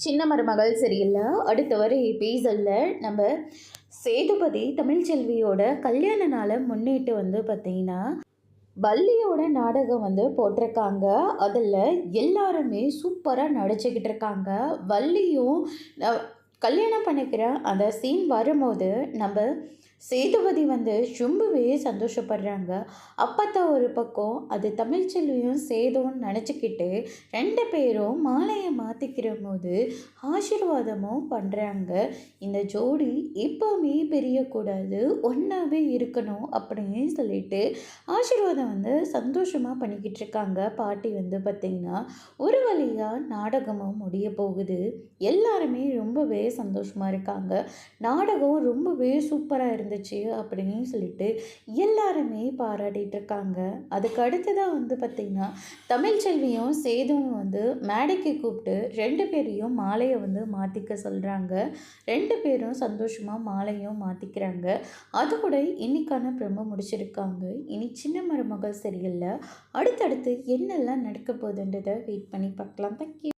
சின்ன மருமகள் சரியில்ல. அடுத்த வர எபிசோட்ல நம்ம சேதுபதி தமிழ்ச்செல்வியோட கல்யாண நாளை முன்னிட்டு பார்த்தீங்கன்னா, வள்ளியோட நாடகம் போட்டிருக்காங்க. அதில் எல்லாருமே சூப்பராக நடிச்சுக்கிட்டு இருக்காங்க. வள்ளியும் கல்யாணம் பண்ணிக்கிற அந்த சீன் வரும்போது நம்ம சேதுபதி ரொம்பவே சந்தோஷப்படுறாங்க. அப்பத்தான் ஒரு பக்கம் அது தமிழ்ச்செல்வியும் சேதுவும் நினச்சிக்கிட்டு 2 பேரும் மாலையை மாற்றிக்கிற போது ஆசீர்வாதமும் பண்ணுறாங்க. இந்த ஜோடி எப்போவுமே பிரியக்கூடாது, ஒன்றாவே இருக்கணும் அப்படின்னு சொல்லிட்டு ஆசீர்வாதம் சந்தோஷமாக பண்ணிக்கிட்டு இருக்காங்க. பாட்டி பார்த்திங்கன்னா ஒரு வழியாக நாடகமும் முடிய போகுது. எல்லாருமே ரொம்பவே சந்தோஷமாக இருக்காங்க. நாடகம் ரொம்பவே சூப்பராக இருந்துச்சு அப்படின்னு சொல்லிட்டு எல்லாருமே பாராட்டிகிட்டு இருக்காங்க. அதுக்கு அடுத்ததாக பார்த்திங்கன்னா தமிழ்ச்செல்வியும் சேதுவும் மேடைக்கு கூப்பிட்டு 2 பேரையும் மாலையை மாற்றிக்க சொல்கிறாங்க. 2 பேரும் சந்தோஷமாக மாலையும் மாற்றிக்கிறாங்க. அது கூட இன்னைக்கான ப்ரோமோ முடிச்சிருக்காங்க. இனி சின்ன மருமகள் சரியில்லை அடுத்தடுத்து என்னெல்லாம் நடக்க போகுதுன்றதை வெயிட் பண்ணி பார்க்கலாம். தேங்க்யூ.